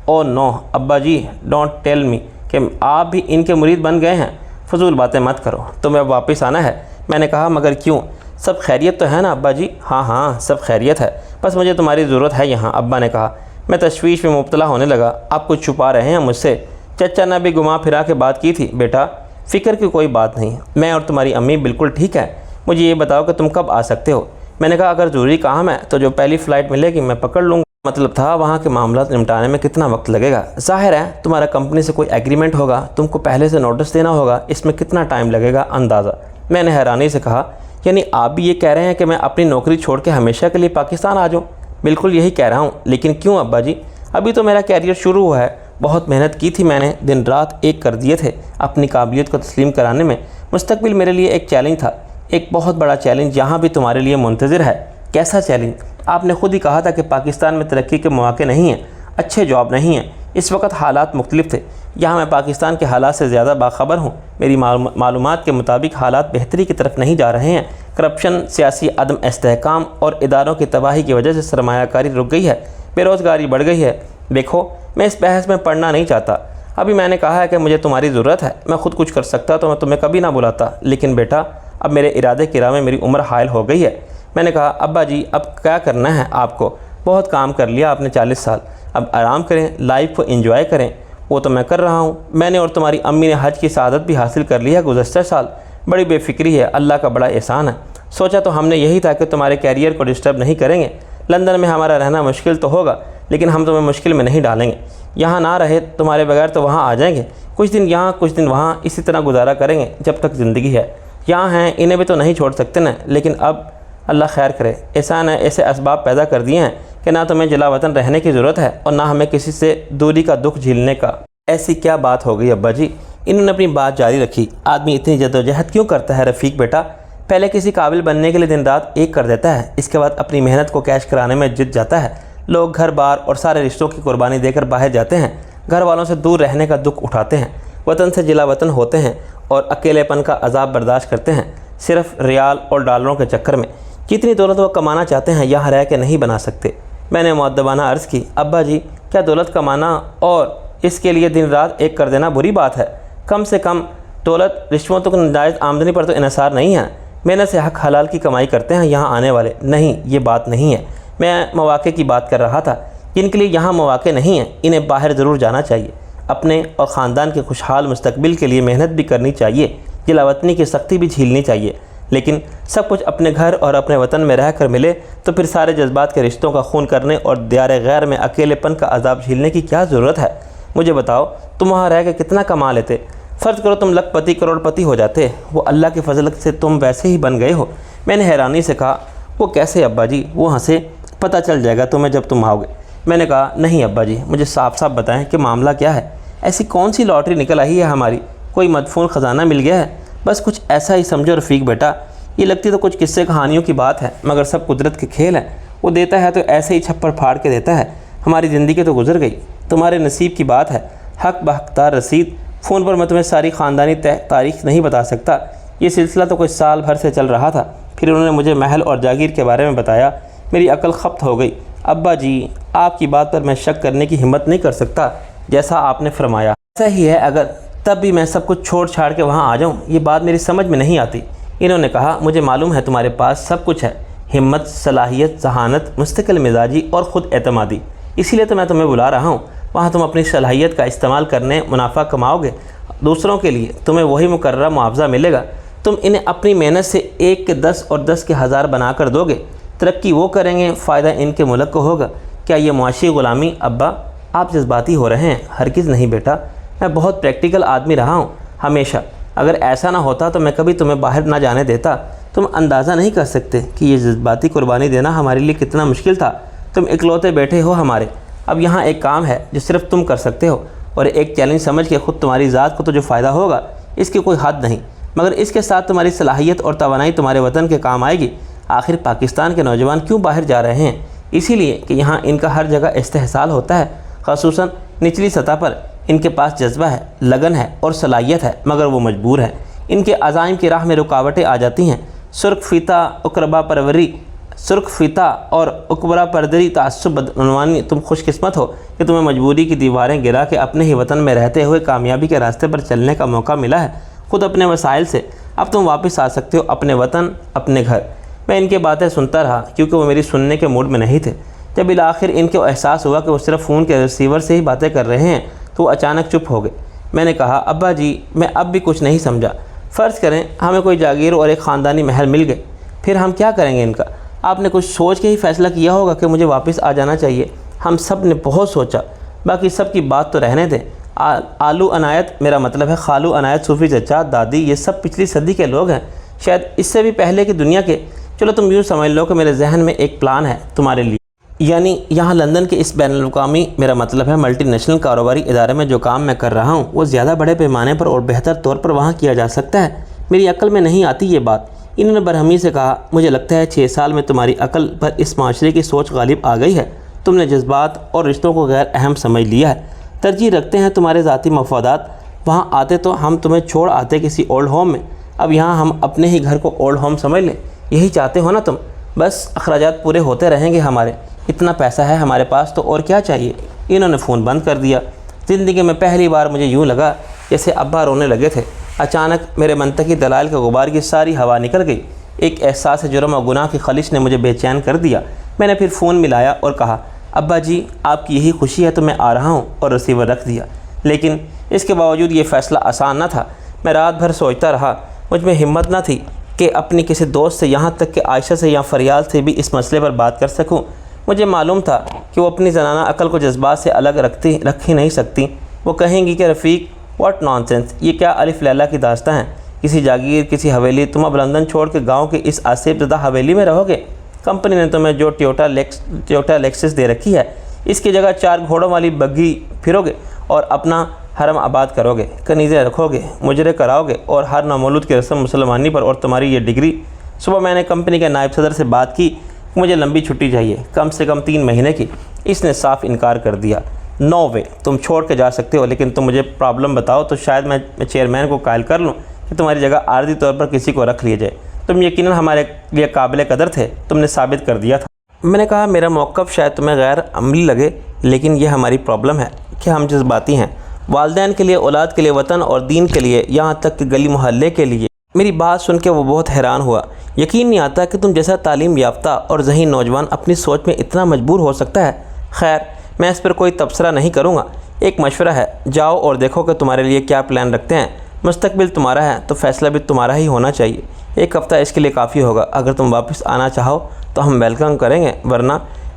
او نو ابا جی، ڈونٹ ٹیل می کہ آپ بھی ان کے مرید بن گئے ہیں۔ فضول باتیں مت کرو، تمہیں اب واپس آنا ہے۔ میں نے کہا، مگر کیوں؟ سب خیریت تو ہے نا ابا جی؟ ہاں سب خیریت ہے، بس مجھے تمہاری ضرورت ہے یہاں، ابا نے کہا۔ میں تشویش میں مبتلا ہونے لگا۔ آپ کچھ چھپا رہے ہیں مجھ سے؟ چچا نے بھی گما پھرا کے بات کی تھی۔ بیٹا، فکر کی کوئی بات نہیں، میں اور تمہاری امی بالکل ٹھیک ہے۔ مجھے یہ بتاؤ کہ تم کب آ سکتے ہو؟ میں نے کہا، اگر ضروری کام ہے تو جو پہلی فلائٹ ملے گی میں پکڑ لوں گا۔ مطلب تھا وہاں کے معاملات نمٹانے میں کتنا وقت لگے گا؟ ظاہر ہے تمہارا کمپنی سے کوئی ایگریمنٹ ہوگا، تم کو پہلے سے نوٹس دینا ہوگا، اس میں کتنا ٹائم لگے گا اندازہ؟ میں نے حیرانی سے کہا، یعنی آپ بھی یہ کہہ رہے ہیں کہ میں اپنی نوکری چھوڑ کے ہمیشہ کے لیے پاکستان آ جاؤں؟ بالکل یہی کہہ رہا ہوں، لیکن کیوں ابا جی؟ ابھی تو میرا کیریئر شروع ہوا ہے، بہت محنت کی تھی میں نے، دن رات ایک کر دیے تھے اپنی قابلیت کو تسلیم کرانے میں۔ مستقبل میرے لیے ایک چیلنج تھا، ایک بہت بڑا چیلنج یہاں بھی تمہارے لیے منتظر ہے۔ کیسا چیلنج؟ آپ نے خود ہی کہا تھا کہ پاکستان میں ترقی کے مواقع نہیں ہیں، اچھے جاب نہیں ہیں، اس وقت حالات مختلف تھے۔ یہاں میں پاکستان کے حالات سے زیادہ باخبر ہوں۔ میری معلومات کے مطابق حالات بہتری کی طرف نہیں جا رہے ہیں۔ کرپشن، سیاسی عدم استحکام اور اداروں کی تباہی کی وجہ سے سرمایہ کاری رک گئی ہے، بے روزگاری بڑھ گئی ہے۔ دیکھو، میں اس بحث میں پڑھنا نہیں چاہتا۔ ابھی میں نے کہا ہے کہ مجھے تمہاری ضرورت ہے، میں خود کچھ کر سکتا تو میں تمہیں کبھی نہ بلاتا، لیکن بیٹا اب میرے ارادے کی راہ میں میری عمر حائل ہو گئی ہے۔ میں نے کہا، ابا جی اب کیا کرنا ہے آپ کو؟ بہت کام کر لیا آپ نے 40 سال، اب آرام کریں، لائف کو انجوائے کریں۔ وہ تو میں کر رہا ہوں، میں نے اور تمہاری امی نے حج کی سعادت بھی حاصل کر لی ہے گزشتہ سال۔ بڑی بے فکری ہے، اللہ کا بڑا احسان ہے۔ سوچا تو ہم نے یہی تھا کہ تمہارے کیریئر کو ڈسٹرب نہیں کریں گے۔ لندن میں ہمارا رہنا مشکل تو ہوگا، لیکن ہم تمہیں مشکل میں نہیں ڈالیں گے۔ یہاں نہ رہے تمہارے بغیر تو وہاں آ جائیں گے، کچھ دن یہاں کچھ دن وہاں، اسی طرح گزارا کریں گے جب تک زندگی ہے۔ یہاں ہیں، انہیں بھی تو نہیں چھوڑ سکتے نا، لیکن اب اللہ خیر کرے، احسان ہے ایسے اسباب پیدا کر دیے ہیں کہ نہ تمہیں جلا وطن رہنے کی ضرورت ہے اور نہ ہمیں کسی سے دوری کا دکھ جھیلنے کا۔ ایسی کیا بات ہو گئی ابا جی؟ انہوں نے اپنی بات جاری رکھی۔ آدمی اتنی جدوجہد کیوں کرتا ہے رفیق بیٹا؟ پہلے کسی قابل بننے کے لیے دن رات ایک کر دیتا ہے، اس کے بعد اپنی محنت کو کیش کرانے میں جت جاتا ہے۔ لوگ گھر بار اور سارے رشتوں کی قربانی دے کر باہر جاتے ہیں، گھر والوں سے دور رہنے کا دکھ اٹھاتے ہیں، وطن سے جلا وطن ہوتے ہیں اور اکیلے پن کا عذاب برداشت کرتے ہیں، صرف ریال اور ڈالروں کے چکر میں۔ جتنی دولت وہ کمانا چاہتے ہیں یہاں رہ کے نہیں بنا سکتے۔ میں نے مؤدبانہ عرض کی، ابا جی کیا دولت کمانا اور اس کے لیے دن رات ایک کر دینا بری بات ہے؟ کم سے کم دولت رشوتوں کی ناجائز آمدنی پر تو انحصار نہیں ہے۔ محنت سے حق حلال کی کمائی کرتے ہیں یہاں آنے والے۔ نہیں، یہ بات نہیں ہے، میں مواقع کی بات کر رہا تھا۔ جن کے لیے یہاں مواقع نہیں ہیں انہیں باہر ضرور جانا چاہیے، اپنے اور خاندان کے خوشحال مستقبل کے لیے محنت بھی کرنی چاہیے، جلا وطنی کی سختی بھی جھیلنی چاہیے، لیکن سب کچھ اپنے گھر اور اپنے وطن میں رہ کر ملے تو پھر سارے جذبات کے رشتوں کا خون کرنے اور دیار غیر میں اکیلے پن کا عذاب جھیلنے کی کیا ضرورت ہے؟ مجھے بتاؤ، تم وہاں رہ کے کتنا کما لیتے؟ فرض کرو تم لکھ پتی کروڑ پتی ہو جاتے، وہ اللہ کے فضل سے تم ویسے ہی بن گئے ہو۔ میں نے حیرانی سے کہا، وہ کیسے ابا جی؟ وہ ہنسے، پتہ چل جائے گا تمہیں جب تم آؤ گے۔ میں نے کہا، نہیں ابا جی، مجھے صاف صاف بتائیں کہ معاملہ کیا ہے؟ ایسی کون سی لاٹری نکل آئی ہے ہماری؟ کوئی مدفون خزانہ مل گیا ہے؟ بس کچھ ایسا ہی سمجھو رفیق بیٹا، یہ لگتی تو کچھ قصے کہانیوں کی بات ہے مگر سب قدرت کے کھیل ہیں۔ وہ دیتا ہے تو ایسے ہی چھپڑ پھاڑ کے دیتا ہے۔ ہماری زندگی تو گزر گئی، تمہارے نصیب کی بات ہے۔ حق بحقدار رسید۔ فون پر میں تمہیں ساری خاندانی تاریخ نہیں بتا سکتا، یہ سلسلہ تو کوئی سال بھر سے چل رہا تھا۔ پھر انہوں نے مجھے محل اور جاگیر کے بارے میں بتایا۔ میری عقل خپت ہو گئی۔ ابا جی، آپ کی بات پر میں شک کرنے کی ہمت نہیں کر سکتا، جیسا آپ نے فرمایا ایسا ہی ہے، اگر تب بھی میں سب کچھ چھوڑ چھاڑ کے وہاں آ جاؤں، یہ بات میری سمجھ میں نہیں آتی۔ انہوں نے کہا، مجھے معلوم ہے تمہارے پاس سب کچھ ہے، ہمت، صلاحیت، ذہانت، مستقل مزاجی اور خود اعتمادی، اسی لیے تو میں تمہیں بلا رہا ہوں۔ وہاں تم اپنی صلاحیت کا استعمال کرنے منافع کماؤ گے، دوسروں کے لیے تمہیں وہی مقررہ معاوضہ ملے گا۔ تم انہیں اپنی محنت سے 1 کے 10 اور 10 کے 1000 بنا کر دو گے، ترقی وہ کریں گے، فائدہ ان کے ملک کو ہوگا۔ کیا یہ معاشی غلامی؟ ابا آپ جذباتی ہو رہے ہیں۔ ہرگز نہیں بیٹا، میں بہت پریکٹیکل آدمی رہا ہوں ہمیشہ۔ اگر ایسا نہ ہوتا تو میں کبھی تمہیں باہر نہ جانے دیتا۔ تم اندازہ نہیں کر سکتے کہ یہ جذباتی قربانی دینا ہمارے لیے کتنا مشکل تھا۔ تم اکلوتے بیٹھے ہو ہمارے۔ اب یہاں ایک کام ہے جو صرف تم کر سکتے ہو، اور ایک چیلنج سمجھ کے خود تمہاری ذات کو تو جو فائدہ ہوگا اس کی کوئی حد نہیں، مگر اس کے ساتھ تمہاری صلاحیت اور توانائی تمہارے وطن کے کام آئے گی۔ آخر پاکستان کے نوجوان کیوں باہر جا رہے ہیں؟ اسی لیے کہ یہاں ان کا ہر جگہ استحصال ہوتا ہے، خصوصاً نچلی سطح پر۔ ان کے پاس جذبہ ہے، لگن ہے اور صلاحیت ہے، مگر وہ مجبور ہیں۔ ان کے عزائم کی راہ میں رکاوٹیں آ جاتی ہیں۔ سرخ فیتا اور اکبرا پردری تعصب بدعنوانی۔ تم خوش قسمت ہو کہ تمہیں مجبوری کی دیواریں گرا کے اپنے ہی وطن میں رہتے ہوئے کامیابی کے راستے پر چلنے کا موقع ملا ہے، خود اپنے وسائل سے۔ اب تم واپس آ سکتے ہو، اپنے وطن، اپنے گھر۔ میں ان کی باتیں سنتا رہا کیونکہ وہ میری سننے کے موڈ میں نہیں تھے۔ جب بالآخر ان کو احساس ہوا کہ وہ صرف فون کے ریسیور سے ہی باتیں کر رہے ہیں تو وہ اچانک چپ ہو گئے۔ میں نے کہا، ابا جی میں اب بھی کچھ نہیں سمجھا۔ فرض کریں ہمیں کوئی جاگیر اور ایک خاندانی محل مل گئے، پھر ہم کیا کریں گے ان کا؟ آپ نے کچھ سوچ کے ہی فیصلہ کیا ہوگا کہ مجھے واپس آ جانا چاہیے۔ ہم سب نے بہت سوچا، باقی سب کی بات تو رہنے دیں۔ آلو عنایت، میرا مطلب ہے خالو عنایت، صوفی چچا، دادی، یہ سب پچھلی صدی کے لوگ ہیں، شاید اس سے بھی پہلے کی دنیا کے۔ چلو تم یوں سمجھ لو کہ میرے ذہن میں ایک پلان ہے تمہارے لیے، یعنی یہاں لندن کے اس بین الاقوامی، میرا مطلب ہے ملٹی نیشنل کاروباری ادارے میں جو کام میں کر رہا ہوں وہ زیادہ بڑے پیمانے پر اور بہتر طور پر وہاں کیا جا سکتا ہے۔ میری عقل میں نہیں آتی یہ بات۔ انہوں نے برہمی سے کہا، مجھے لگتا ہے 6 سال میں تمہاری عقل پر اس معاشرے کی سوچ غالب آ گئی ہے۔ تم نے جذبات اور رشتوں کو غیر اہم سمجھ لیا ہے، ترجیح رکھتے ہیں تمہارے ذاتی مفادات۔ وہاں آتے تو ہم تمہیں چھوڑ آتے کسی اولڈ ہوم میں، اب یہاں ہم اپنے ہی گھر کو اولڈ ہوم سمجھ لیں۔ یہی چاہتے ہو نا تم؟ بس اخراجات پورے ہوتے رہیں گے ہمارے، اتنا پیسہ ہے ہمارے پاس تو اور کیا چاہیے۔ انہوں نے فون بند کر دیا۔ زندگی میں پہلی بار مجھے یوں لگا جیسے ابا رونے لگے تھے۔ اچانک میرے منطقی دلائل کے غبار کی ساری ہوا نکل گئی۔ ایک احساس جرم و گناہ کی خلش نے مجھے بے چین کر دیا۔ میں نے پھر فون ملایا اور کہا، ابا جی آپ کی یہی خوشی ہے تو میں آ رہا ہوں، اور ریسیور رکھ دیا۔ لیکن اس کے باوجود یہ فیصلہ آسان نہ تھا۔ میں رات بھر سوچتا رہا، مجھ میں ہمت نہ تھی کہ اپنی کسی دوست سے، یہاں تک کہ عائشہ سے یا فریال سے بھی اس مسئلے پر بات کر سکوں۔ مجھے معلوم تھا کہ وہ اپنی زنانہ عقل کو جذبات سے الگ رکھ ہی نہیں سکتی۔ وہ کہیں گی کہ رفیق واٹ نان سینس، یہ کیا الف لیلہ کی داستان ہے؟ کسی جاگیر، کسی حویلی، تم اب لندن چھوڑ کے گاؤں کی اس آصف زدہ حویلی میں رہو گے؟ کمپنی نے تمہیں جو ٹیوٹا لیکسس دے رکھی ہے، اس کی جگہ 4 گھوڑوں والی بگھی پھرو گے اور اپنا حرم آباد کرو گے، کنیزیں رکھو گے، مجرے کراؤ گے، اور ہر نامولود کی رسم مسلمانی پر، اور تمہاری یہ ڈگری۔ صبح میں نے کمپنی کے نائب صدر سے بات کی کہ مجھے لمبی چھٹی چاہیے، کم سے کم 3 مہینے کی۔ اس نے صاف انکار کر دیا۔ نو وے، تم چھوڑ کے جا سکتے ہو، لیکن تم مجھے پرابلم بتاؤ تو شاید میں چیئرمین کو قائل کر لوں کہ تمہاری جگہ عارضی طور پر کسی کو رکھ لیا جائے۔ تم یقیناً ہمارے لیے قابل قدر تھے، تم نے ثابت کر دیا تھا۔ میں نے کہا میرا موقف شاید تمہیں غیر عملی لگے، لیکن یہ ہماری پرابلم ہے کہ ہم جذباتی ہیں، والدین کے لیے، اولاد کے لیے، وطن اور دین کے لیے، یہاں تک کہ گلی محلے کے لیے۔ میری بات سن کے وہ بہت حیران ہوا۔ یقین نہیں آتا کہ تم جیسا تعلیم یافتہ اور ذہین نوجوان اپنی سوچ میں اتنا مجبور ہو سکتا ہے۔ خیر، میں اس پر کوئی تبصرہ نہیں کروں گا، ایک مشورہ ہے، جاؤ اور دیکھو کہ تمہارے لیے کیا پلان رکھتے ہیں۔ مستقبل تمہارا ہے تو فیصلہ بھی تمہارا ہی ہونا چاہیے۔ ایک ہفتہ اس کے لیے کافی ہوگا، اگر تم واپس آنا چاہو تو ہم ویلکم کریں گے، ورنہ۔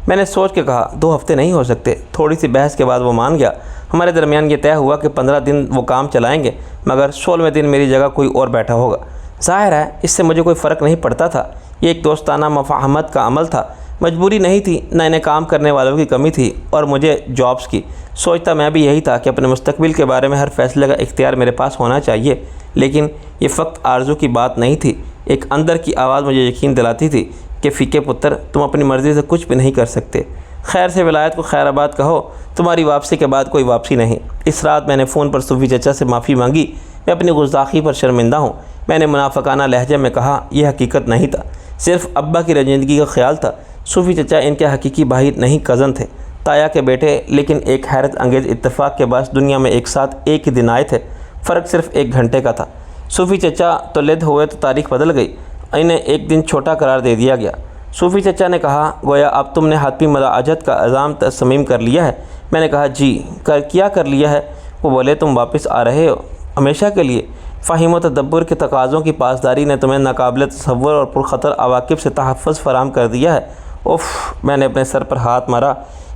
میں نے سوچ کے کہا 2 ہفتے نہیں ہو سکتے۔ تھوڑی سی بحث کے بعد وہ مان گیا۔ ہمارے درمیان یہ طے ہوا کہ 15 دن وہ کام چلائیں گے، مگر 16ویں دن میری جگہ کوئی اور بیٹھا ہوگا۔ ظاہر ہے اس سے مجھے کوئی فرق نہیں پڑتا تھا، یہ ایک دوستانہ مفاہمت کا عمل تھا، مجبوری نہیں تھی، نہ انہیں کام کرنے والوں کی کمی تھی اور مجھے جابس کی۔ سوچتا میں بھی یہی تھا کہ اپنے مستقبل کے بارے میں ہر فیصلے کا اختیار میرے پاس ہونا چاہیے، لیکن یہ فقط آرزو کی بات نہیں تھی۔ ایک اندر کی آواز مجھے یقین دلاتی تھی کہ فیکے پتر، تم اپنی مرضی سے کچھ بھی نہیں کر سکتے۔ خیر سے ولایت کو خیر آباد کہو، تمہاری واپسی کے بعد کوئی واپسی نہیں۔ اس رات میں نے فون پر صوفی چچا سے معافی مانگی، میں اپنی گستاخی پر شرمندہ ہوں۔ میں نے منافقانہ لہجے میں کہا یہ حقیقت نہیں تھا، صرف ابا کی رنجیدگی کا خیال تھا۔ صوفی چچا ان کے حقیقی بھائی نہیں، کزن تھے، تایا کے بیٹے، لیکن ایک حیرت انگیز اتفاق کے باعث دنیا میں ایک ساتھ ایک ہی دن آئے تھے، فرق صرف 1 گھنٹے کا تھا۔ صوفی چچا تو لد ہوئے تو تاریخ بدل گئی، انہیں ایک دن چھوٹا قرار دے دیا گیا۔ صوفی چچا نے کہا گویا اب تم نے حتمی ملاجت کا عزم تصمیم کر لیا ہے۔ میں نے کہا جی، کیا کر لیا ہے؟ وہ بولے تم واپس آ رہے ہو ہمیشہ کے لیے۔ فہم و تدبر کے تقاضوں کی پاسداری نے تمہیں ناقابل تصور اور پرخطر عواقب سے تحفظ فراہم کر دیا ہے۔ اف، میں نے اپنے سر پر ہاتھ مارا۔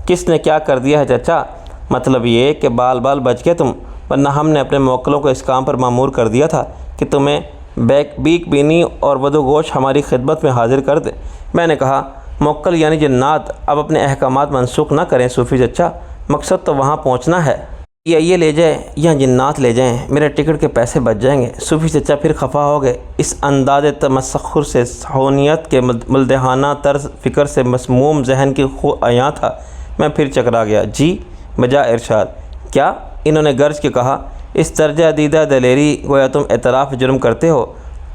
کس نے کیا کر دیا ہے چچا؟ مطلب یہ کہ بال بچ گئے تم، ورنہ ہم نے اپنے موکلوں کو اس کام پر مامور کر دیا تھا کہ تمہیں بیک بینی اور ودو گوش ہماری خدمت میں حاضر کر دے۔ میں نے کہا موکل یعنی جنات اب اپنے احکامات منسوخ نہ کریں صوفی چچا، مقصد تو وہاں پہنچنا ہے، یا یہ لے جائیں یا جنات لے جائیں، میرے ٹکٹ کے پیسے بچ جائیں گے۔ صوفی چچا پھر خفا ہو گئے۔ اس انداز تمسخر سے، صہیونیت کے ملدہانہ طرز فکر سے مسموم ذہن کی خو عیاں تھا۔ میں پھر چکرا گیا۔ جی، بجا ارشاد۔ کیا؟ انہوں نے گرج کے کہا۔ اس درجہ دیدہ دلیری، گویا تم اعتراف جرم کرتے ہو،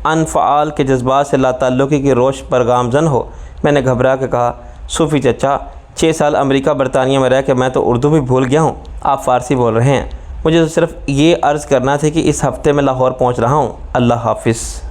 انفعال کے جذبات سے لا تعلقی کی روش پر گامزن ہو۔ میں نے گھبرا کے کہا صوفی چچا، 6 سال امریکہ برطانیہ میں رہ کے میں تو اردو بھی بھول گیا ہوں، آپ فارسی بول رہے ہیں۔ مجھے تو صرف یہ عرض کرنا تھا کہ اس ہفتے میں لاہور پہنچ رہا ہوں۔ اللہ حافظ۔